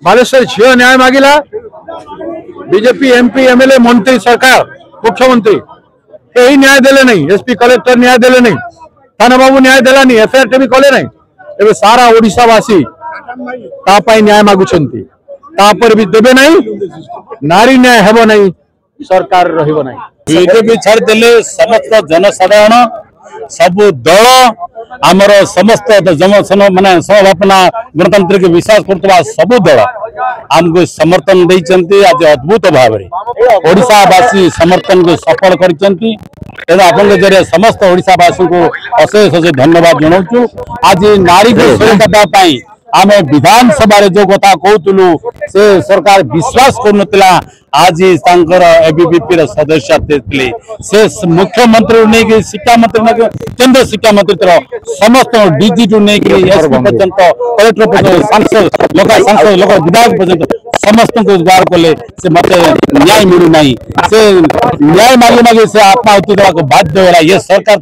बालेश्वर झील न्याय मांगला बीजेपी एमपी एमएलए मंत्री सरकार मुख्यमंत्री यही न्याय देले नहीं एसपी कलेक्टर न्याय देले नहीं थाना बाबू न्याय देलानी एफआईआर भी कले नहीं एवं सारा ओडिशावासी न्याय मागुंट तापर भी देवे नहीं नारी न्याय हेबो नहीं सरकार रहिबो नहीं बीजेपी छाड़देले समस्त जनसाधारण सबु दल आमर समस्त माने समभावना गणतांत्रिक विश्वास करता सबु दल आमको समर्थन देइचंती आज अद्भुत भाव ओडिशावासी समर्थन को सफल करिसंती आपन जरिए समस्त ओडिशावासी को अशेष अशेष धन्यवाद जनाऊँ। आज नारी को सुरक्षा पाई आम विधानसभा जो कथा कहूलु से सरकार विश्वास कर आज एबीवीपी सदस्य थे से मुख्यमंत्री नहीं शिक्षा मंत्री केंद्र शिक्षा मंत्री समस्त डीजी टू नहीं एसपी पर्यंत कलेक्टर पर्यंत सांसद लोक विधायक पर्यंत समस्त को द्वार कले से मत न्याय मिलूना से न्याय मागे मागे से आत्माहुति देवा बाध्य है ये सरकार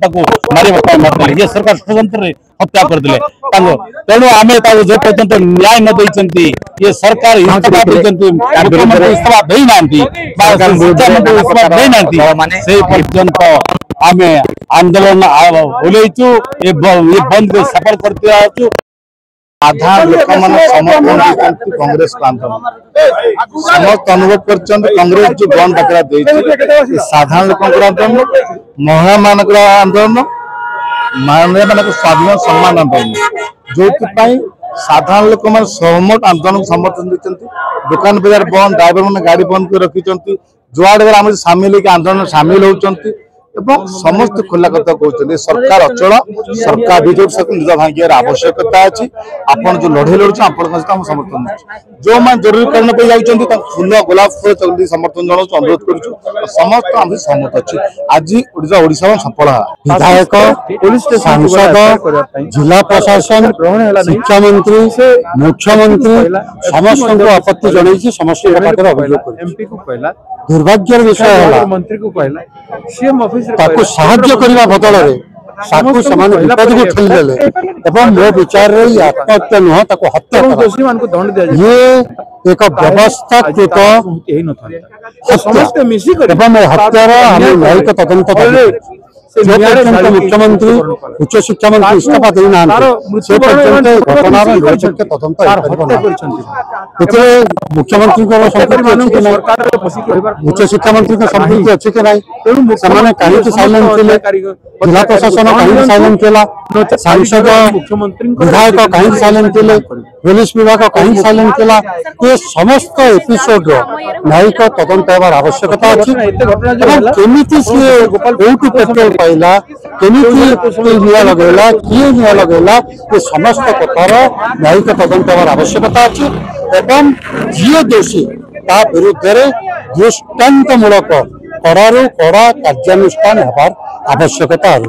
मारे ये सरकार स्वतंत्र हत्या करदे तेणु आम जो पर्यंत न्याय न देती ये सरकार इस्तीफा देती मुख्यमंत्री इस्तीफा देना मुख्यमंत्री इस्तीफा देना से पर्यंत आम आंदोलन ओल्लैचु ये बंद को सफल करते आधा लोक मान समर्थन कांग्रेस को आंदोलन समस्त अनुभव कर कांग्रेस जो बंद डाकरा साधारण लोक आंदोलन महिला मान आंदोलन महिला मान स्वाधीन सम्मान आंदोलन जो साधारण लोक मान सहमत आंदोलन समर्थन देते दुकान बाजार बंद ड्राइवर मैंने गाड़ी बंद कर रखी जुआड़े आम सामिल आंदोलन सामिल होती समस्त खोला कथा कहते सरकार अचल सरकार भी निज भांगार आवश्यकता अच्छी आपड़ जो लड़े लड़ुचे आप समर्थन जो मैंने जरूरी कारण पे जाती फूल गोलाप फूल चलती समर्थन जनाऊँ अनुरोध कर समस्त आम सहमत अच्छी आज ओडिशा में सफल विधायक सांसद जिला प्रशासन शिक्षा मंत्री मुख्यमंत्री समस्त आपत्ति जन समस्त अभियोग दुर्भाग्य विषय मंत्री को कहला साहाଯ୍य करने बदल विपद को ठेलीदेले मो विचार आत्महत्या नुह हत्या ये एक व्यवस्थाकृत हत्यार न्यायिक तदंत जो पर्यंत मुख्यमंत्री उच्च शिक्षा मंत्री इस्तीफा देना से पर्यंत घटनार नैतिक तदंत मुख्यमंत्री उच्च शिक्षा मंत्री संपृक्ति अच्छी कि नहीं कहीं साइलेंट थे जिला प्रशासन कहीं साइलेंट थी सांसद विधायक कहीं साइलेंट थे पुलिस विभाग कहीं साइलेंट थी ये समस्त एपिसोड न्यायिक तदंत होवार आवश्यकता अच्छी केमिति सी पेट्रोल पाइला केमिति निया लगेला किए निया लगेला ये समस्त कथार न्यायिक तदंत होवार आवश्यकता अच्छी एवं जी दोषी ता विरुद्ध दृष्टान्तमूलक कड़ारू कड़ा कार्यानुष्ठान होवार आवश्यकता रही।